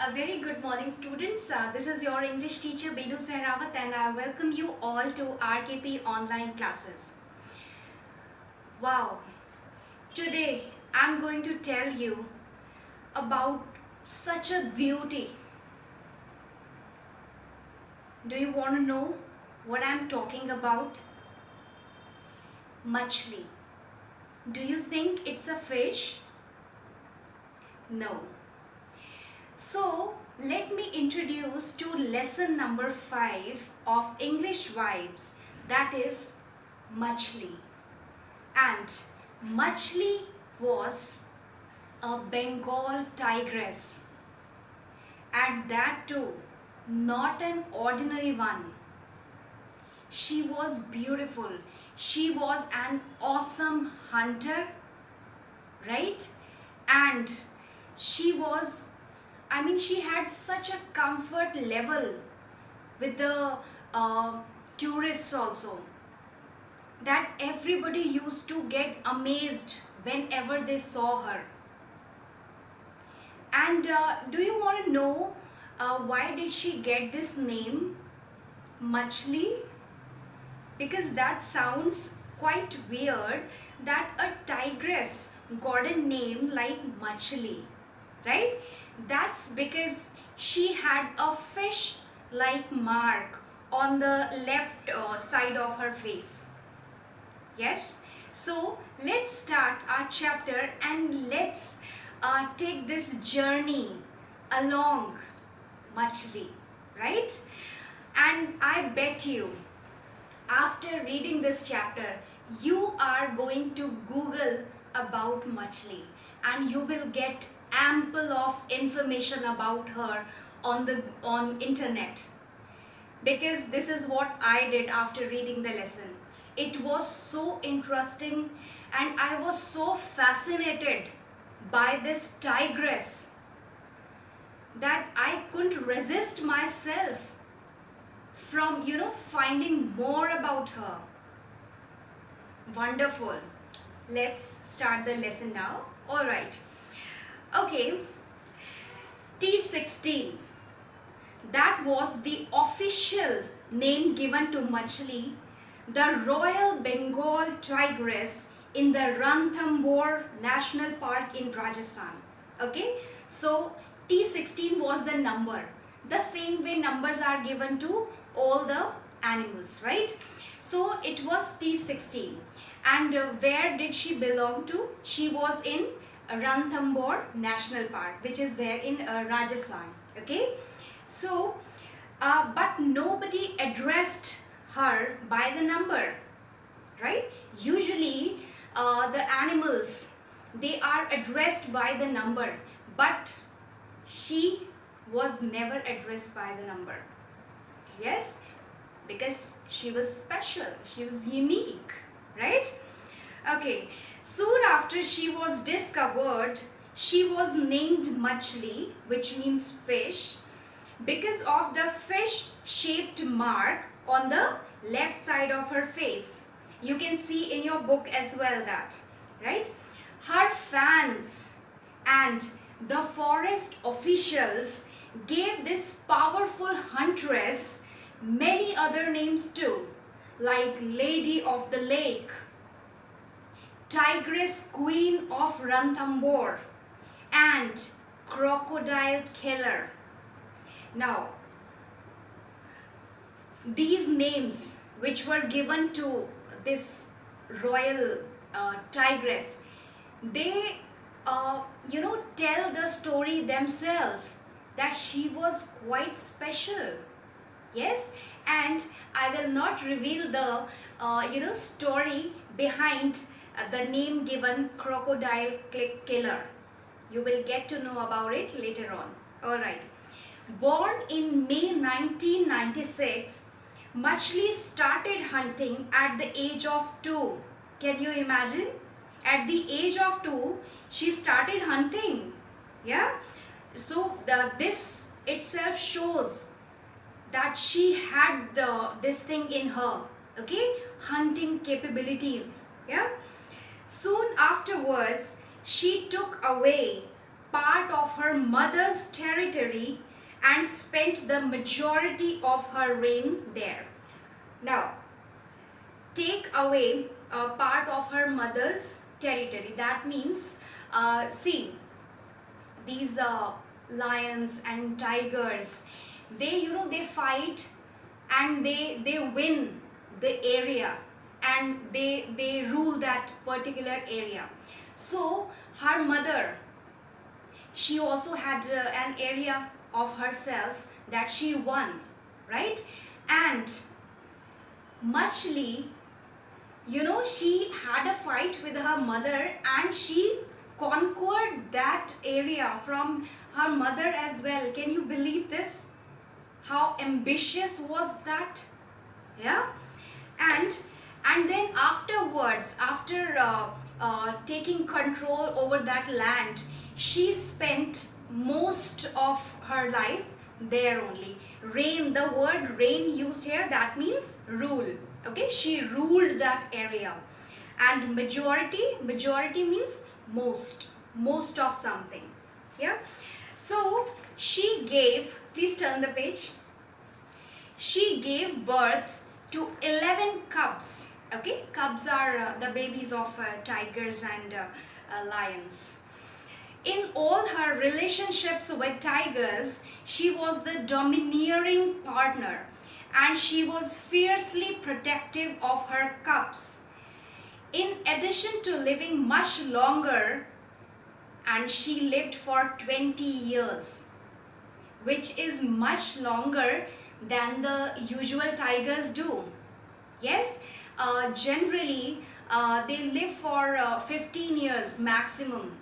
A very good morning, students. This is your English teacher Benu and I welcome you all to RKP online classes. Wow, today I'm going to tell you about such a beauty. Do you want to know what I'm talking about? Machli. Do you think it's a fish? No. So, let me introduce to lesson number 5 of English Vibes, that is Machli. And Machli was a Bengal tigress, and that too not an ordinary one. She was beautiful. She was an awesome hunter, right? And she had such a comfort level with the tourists also, that everybody used to get amazed whenever they saw her. And do you want to know why did she get this name, Machli? Because that sounds quite weird, that a tigress got a name like Machli, right? That's because she had a fish-like mark on the left side of her face. Yes? So let's start our chapter and let's take this journey along Machli, right? And I bet you, after reading this chapter, you are going to Google about Machli and you will get ample of information about her on internet, because this is what I did after reading the lesson. It was so interesting and I was so fascinated by this tigress that I couldn't resist myself from finding more about her. Wonderful. Let's start the lesson now. All right. Okay, T16, that was the official name given to Machli, the Royal Bengal tigress in the Ranthambore National Park in Rajasthan. Okay, so T16 was the number. The same way numbers are given to all the animals, right? So it was T16. And where did she belong to? She was in Ranthambore National Park, which is there in Rajasthan. Okay, so but nobody addressed her by the number, right? Usually the animals, they are addressed by the number, but she was never addressed by the number. Yes, because she was special, she was unique, right? Okay, soon after she was discovered, she was named Machli, which means fish, because of the fish-shaped mark on the left side of her face. You can see in your book as well that, right? Her fans and the forest officials gave this powerful huntress many other names too, like Lady of the Lake, Tigress Queen of Ranthambore, and Crocodile Killer. Now, these names which were given to this royal tigress, they tell the story themselves that she was quite special. Yes, and I will not reveal the story behind the name given Crocodile Killer. You will get to know about it later on. All right. Born in May 1996, Machli started hunting at the age of 2. Can you imagine? At the age of 2, she started hunting. Yeah. So this itself shows that she had this thing in her. Okay, hunting capabilities. Yeah. Soon afterwards, she took away part of her mother's territory and spent the majority of her reign there. Now, take away a part of her mother's territory. That means, see, these lions and tigers, they fight and they win the area, and they rule that particular area. So her mother, she also had an area of herself that she won, right? And Machli, she had a fight with her mother and she conquered that area from her mother as well. Can you believe this? How ambitious was that? Yeah. And then afterwards, after taking control over that land, she spent most of her life there only. Reign, the word reign used here, that means rule. Okay, she ruled that area. And majority means most of something. Yeah. So she gave, please turn the page. She gave birth to 11 cubs. Okay, cubs are the babies of tigers and lions. In all her relationships with tigers, she was the domineering partner, and she was fiercely protective of her cubs. In addition to living much longer, and she lived for 20 years, which is much longer than the usual tigers do. Yes, generally they live for 15 years maximum,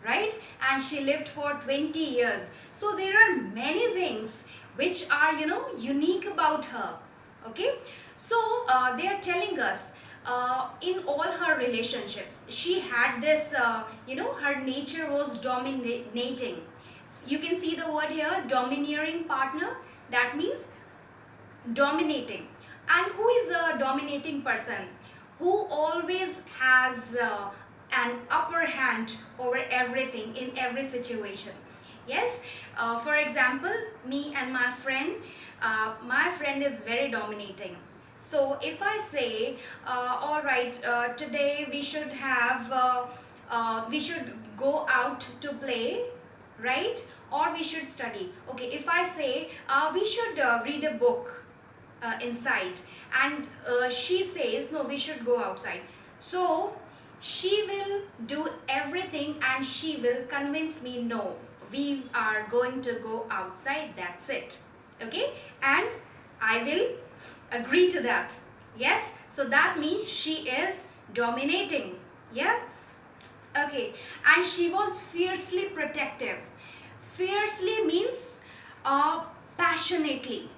right? And she lived for 20 years. So there are many things which are, unique about her. Okay, so they are telling us in all her relationships, she had this, her nature was dominating. You can see the word here, domineering partner. That means dominating. And who is a dominating person? Who always has an upper hand over everything in every situation. Yes, for example, me and my friend is very dominating. So if I say, all right, today we should go out to play, right? Or we should study. Okay, if I say we should read a book inside, and she says no, we should go outside, so she will do everything and she will convince me, no, we are going to go outside, that's it. Okay, and I will agree to that. Yes, so that means she is dominating. Yeah. Okay, and she was fiercely protective. Fiercely means passionately.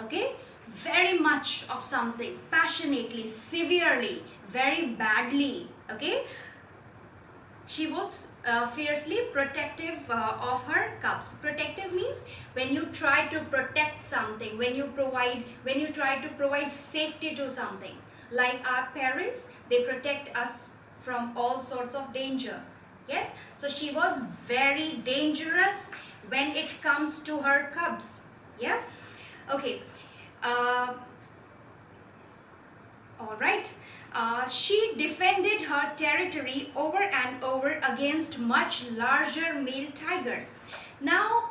Okay, very much of something, passionately, severely, very badly. Okay, she was fiercely protective of her cubs. Protective means when you try to protect something, when you try to provide safety to something. Like our parents, they protect us from all sorts of danger. Yes, so she was very dangerous when it comes to her cubs. Yeah. Okay. All right. She defended her territory over and over against much larger male tigers. Now,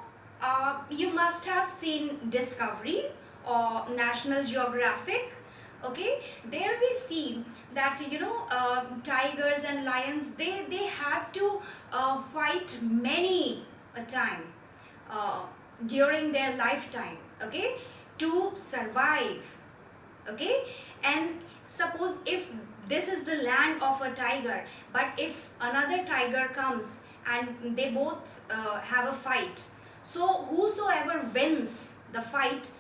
you must have seen Discovery or National Geographic. Okay, there we see that tigers and lions, they have to fight many a time during their lifetime. Okay, to survive. Okay, and suppose if this is the land of a tiger, but if another tiger comes and they both have a fight, so whosoever wins the fight,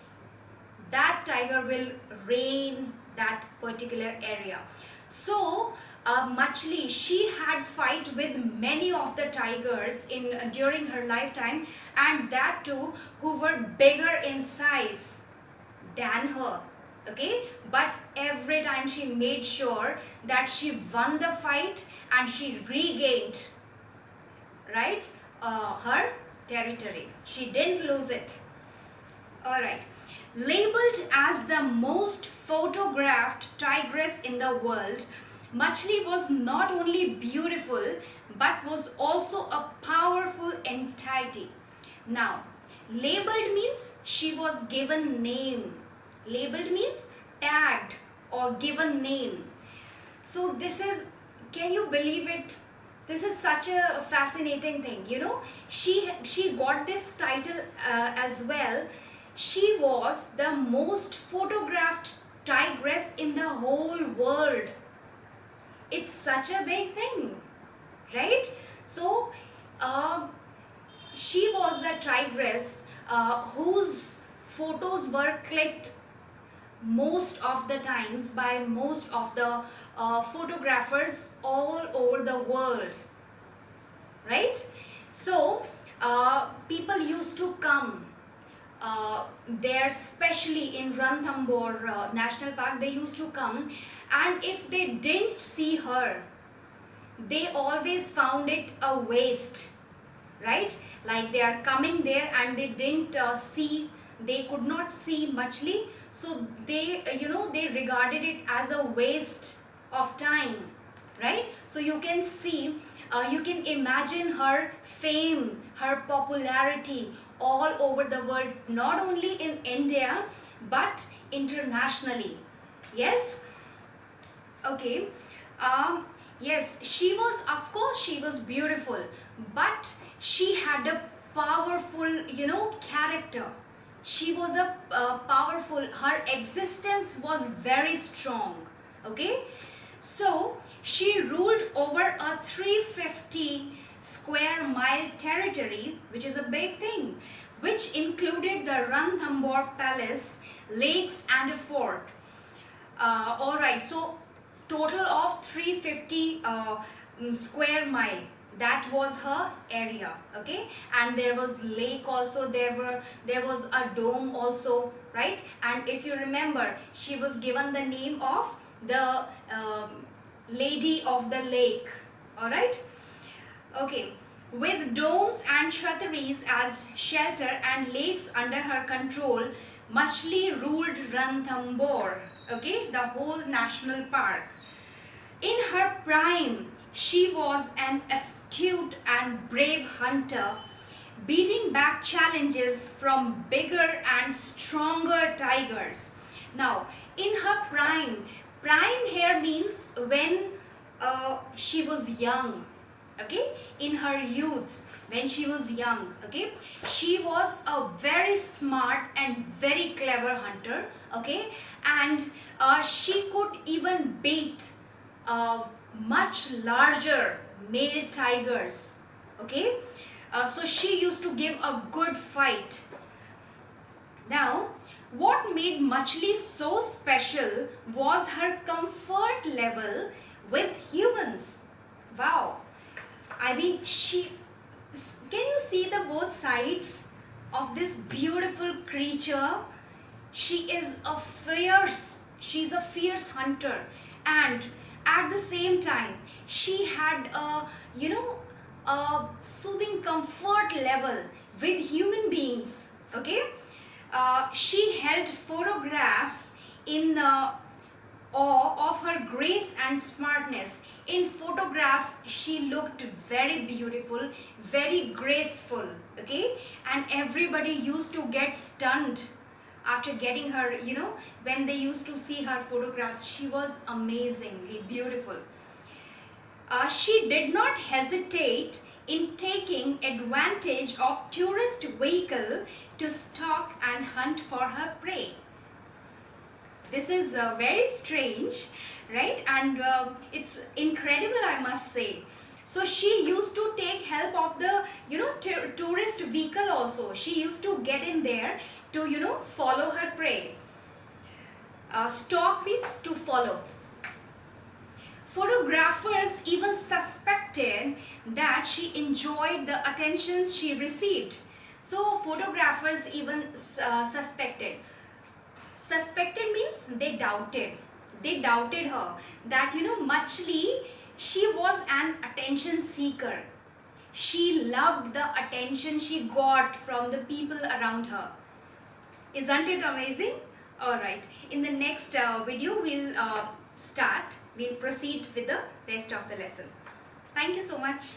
that tiger will reign that particular area. So Machli, she had fight with many of the tigers during her lifetime, and that too who were bigger in size than her. Okay, but every time she made sure that she won the fight and she regained, right, her territory. She didn't lose it. Alright. Labeled as the most photographed tigress in the world, Machli was not only beautiful but was also a powerful entity. Now, labeled means she was given name. Labeled means tagged or given name. So this is, can you believe it? This is such a fascinating thing. You know, she got this title as well. She was the most photographed tigress in the whole world. It's such a big thing, right? So she was the tigress whose photos were clicked most of the times by most of the photographers all over the world, right? So people used to come there, especially in Ranthambore National Park. They used to come, and if they didn't see her, they always found it a waste, right? Like they are coming there and they didn't they could not see Machli, so they they regarded it as a waste of time, right? So you can see, you can imagine her fame, her popularity all over the world, not only in India but internationally. Yes. Okay. Yes, she was, of course she was beautiful, but she had a powerful character. She was a powerful, her existence was very strong. Okay, so she ruled over a 350 square mile territory, which is a big thing, which included the Ranthambore Palace, lakes and a fort. Alright, so total of 350 square mile, that was her area. Okay, and there was lake also, there was a dome also, right? And if you remember, she was given the name of the lady of the lake. Alright. Okay, with domes and chhatris as shelter and lakes under her control, Machli ruled Ranthambore, okay, the whole national park. In her prime, she was an astute and brave hunter, beating back challenges from bigger and stronger tigers. Now, in her prime here means when she was young, okay, in her youth, when she was young. Okay, she was a very smart and very clever hunter. Okay, and she could even beat much larger male tigers. Okay, so she used to give a good fight. Now, what made Machli so special was her comfort level with humans. Wow, I mean, can you see the both sides of this beautiful creature? She's a fierce hunter, and at the same time she had a soothing comfort level with human beings. Okay, she held photographs in awe of her grace and smartness. In photographs, she looked very beautiful, very graceful. Okay, and everybody used to get stunned after getting her, when they used to see her photographs. She was amazingly beautiful. She did not hesitate in taking advantage of tourist vehicle to stalk and hunt for her prey. This is very strange, right? And it's incredible, I must say. So she used to take help of the tourist vehicle also. She used to get in there to follow her prey. Stalk means to follow. Photographers even suspected that she enjoyed the attention she received. So photographers even suspected. Suspected means they doubted. They doubted her that Machli, she was an attention seeker. She loved the attention she got from the people around her. Isn't it amazing? Alright, in the next video we'll proceed with the rest of the lesson. Thank you so much.